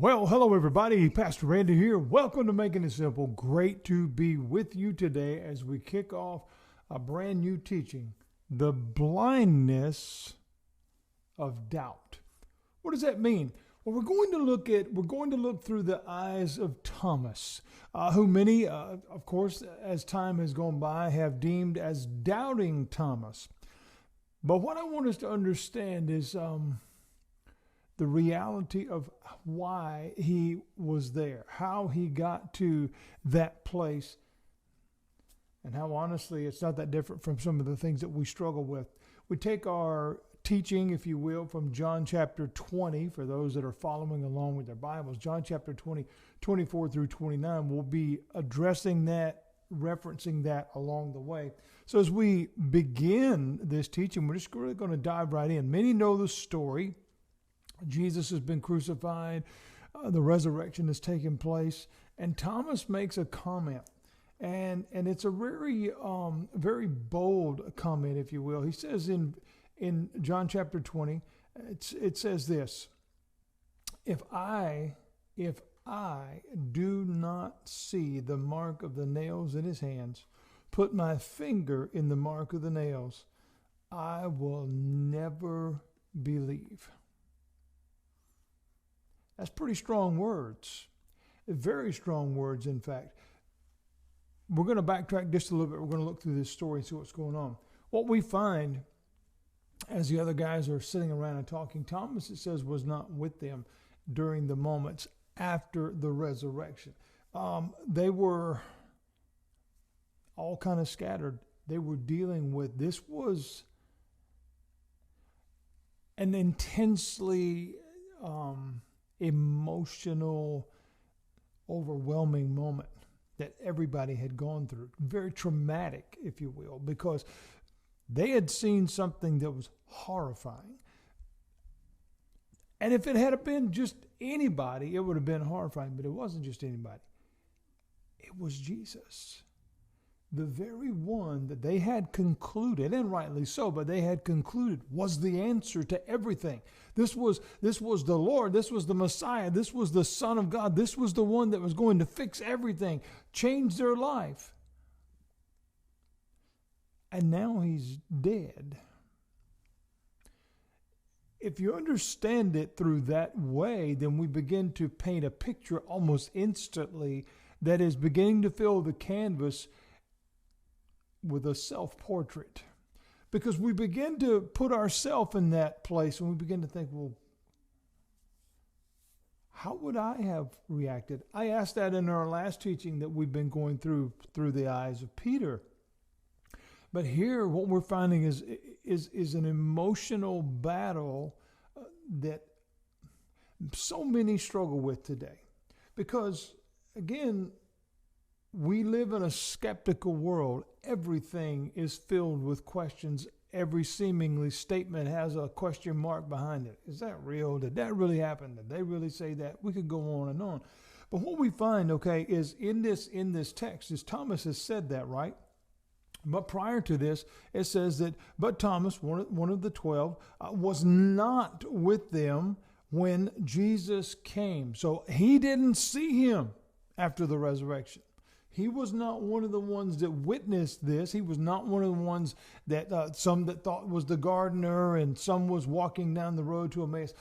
Well, hello everybody. Pastor Randy here. Welcome to Making It Simple. Great to be with you today as we kick off a brand new teaching, the blindness of doubt. What does that mean? Well, we're going to look through the eyes of Thomas, who many, of course, as time has gone by, have deemed as doubting Thomas. But what I want us to understand is the reality of why he was there, how he got to that place, and how honestly it's not that different from some of the things that we struggle with. We take our teaching, if you will, from John chapter 20, for those that are following along with their Bibles. John chapter 20, 24 through 29, we'll be addressing that, referencing that along the way. So as we begin this teaching, we're just really going to dive right in. Many know the story. Jesus has been crucified, the resurrection has taken place, and Thomas makes a comment, and it's a very bold comment, if you will. He says in John chapter 20, it says this: If I do not see the mark of the nails in his hands, put my finger in the mark of the nails, I will never believe. That's pretty strong words. Very strong words, in fact. We're going to backtrack just a little bit. We're going to look through this story and see what's going on. What we find as the other guys are sitting around and talking, Thomas, it says, was not with them during the moments after the resurrection. They were all kind of scattered. They were dealing with, this was an intensely emotional, overwhelming moment that everybody had gone through. Very traumatic, if you will, because they had seen something that was horrifying. And if it had been just anybody, it would have been horrifying, but it wasn't just anybody. It was Jesus. The very one that they had concluded, and rightly so, but they had concluded was the answer to everything. This was the Lord. This was the Messiah. This was the Son of God. This was the one that was going to fix everything, change their life. And now he's dead. If you understand it through that way, then we begin to paint a picture almost instantly that is beginning to fill the canvas with a self-portrait, because we begin to put ourselves in that place and we begin to think, well, how would I have reacted? I asked that in our last teaching that we've been going through the eyes of Peter. But here what we're finding is an emotional battle that so many struggle with today, because again, we live in a skeptical world. Everything is filled with questions. Every seemingly statement has a question mark behind it. Is that real? Did that really happen? Did they really say that? We could go on and on. But what we find, okay, is in this text, is Thomas has said that, right? But prior to this, it says that, but Thomas, one of the 12, was not with them when Jesus came. So he didn't see him after the resurrection. He was not one of the ones that witnessed this. He was not one of the ones that some that thought was the gardener and some was walking down the road to Emmaus.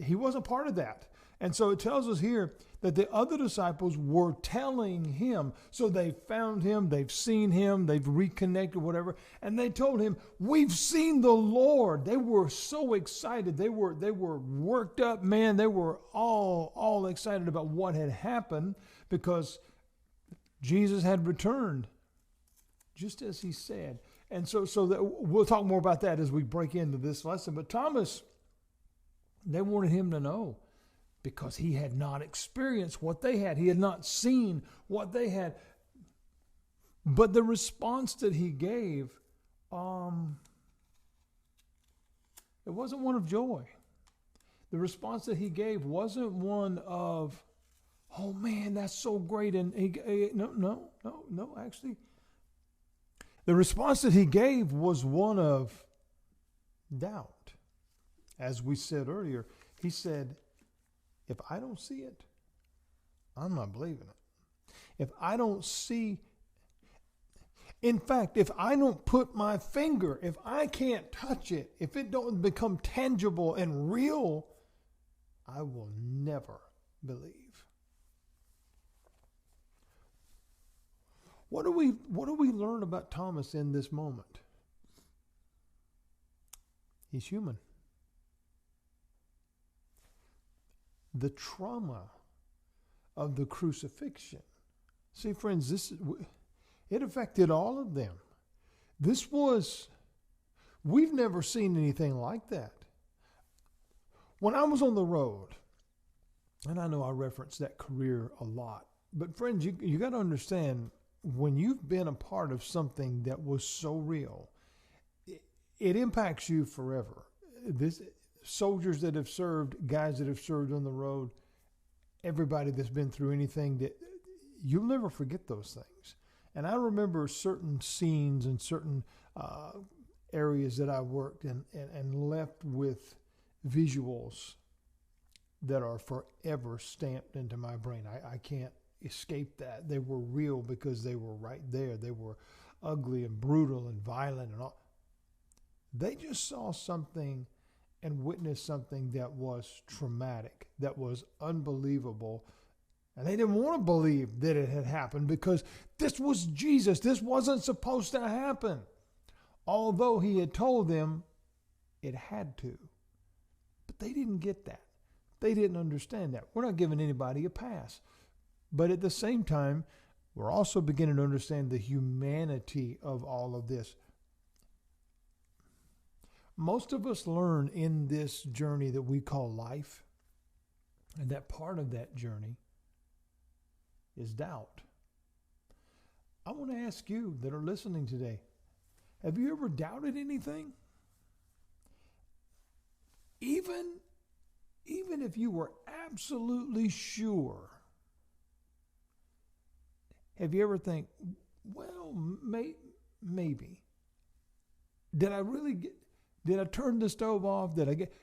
He wasn't part of that. And so it tells us here that the other disciples were telling him. So they found him, they've seen him, they've reconnected, whatever. And they told him, we've seen the Lord. They were so excited. They were worked up, man. They were all excited about what had happened, because Jesus had returned, just as he said. And so that we'll talk more about that as we break into this lesson. But Thomas, they wanted him to know, because he had not experienced what they had. He had not seen what they had. But the response that he gave, it wasn't one of joy. The response that he gave wasn't one of, oh man, that's so great. And no, actually. The response that he gave was one of doubt. As we said earlier, he said, If I don't see it, I'm not believing it. If I don't see, in fact, if I don't put my finger, if I can't touch it, if it don't become tangible and real, I will never believe. What do we learn about Thomas in this moment? He's human. The trauma of the crucifixion. See, friends, it affected all of them. We've never seen anything like that. When I was on the road, and I know I reference that career a lot, but friends, you got to understand, when you've been a part of something that was so real, it impacts you forever. Soldiers that have served, guys that have served on the road, everybody that's been through anything, that you'll never forget those things. And I remember certain scenes and certain areas that I worked in and left with visuals that are forever stamped into my brain. I can't escape that. They were real because they were right there. They were ugly and brutal and violent and all. They just saw something and witnessed something that was traumatic, that was unbelievable. And they didn't want to believe that it had happened because this was Jesus. This wasn't supposed to happen. Although he had told them it had to. But they didn't get that. They didn't understand that. We're not giving anybody a pass. But at the same time, we're also beginning to understand the humanity of all of this. Most of us learn in this journey that we call life, and that part of that journey is doubt. I want to ask you that are listening today, have you ever doubted anything? Even if you were absolutely sure, have you ever think, well, maybe. Did I turn the stove off?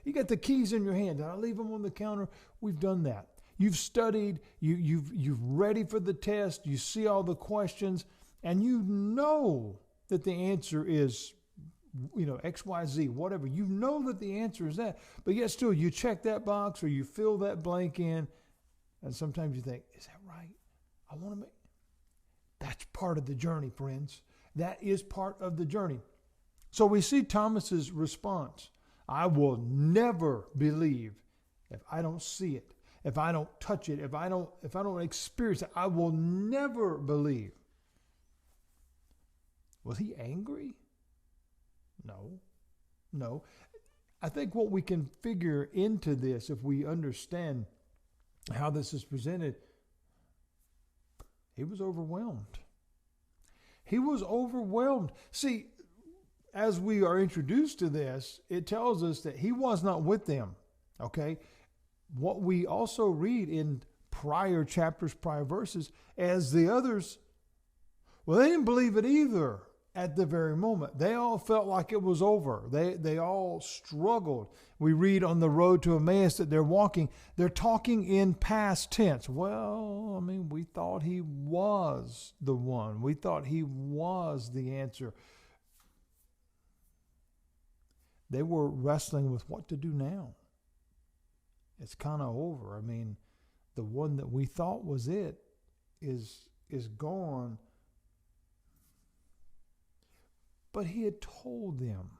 You got the keys in your hand. Did I leave them on the counter? We've done that. You've studied, you've ready for the test, you see all the questions, and you know that the answer is, X, Y, Z, whatever. You know that the answer is that, but yet still you check that box or you fill that blank in, and sometimes you think, is that right? I want to make. That's part of the journey, friends. That is part of the journey. So we see Thomas's response. I will never believe if I don't see it, if I don't touch it, if I don't experience it. I will never believe. Was he angry? No. I think what we can figure into this, if we understand how this is presented, he was overwhelmed. He was overwhelmed. See, as we are introduced to this, it tells us that he was not with them, okay? What we also read in prior chapters, prior verses, as the others, well, they didn't believe it either at the very moment. They all felt like it was over. They all struggled. We read on the road to Emmaus that they're talking in past tense. Well, we thought he was the one. We thought he was the answer. They were wrestling with what to do now. It's kind of over. The one that we thought was it is gone. But he had told them,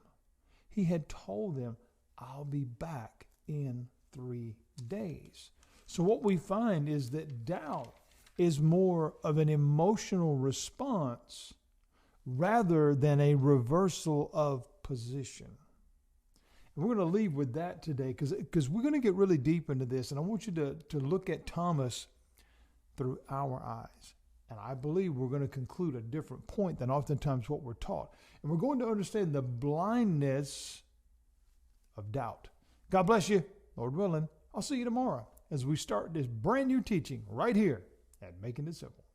I'll be back in 3 days. So what we find is that doubt is more of an emotional response rather than a reversal of position. And we're going to leave with that today because we're going to get really deep into this, and I want you to look at Thomas through our eyes. And I believe we're going to conclude a different point than oftentimes what we're taught. And we're going to understand the blindness of doubt. God bless you. Lord willing, I'll see you tomorrow as we start this brand new teaching right here at Making It Simple.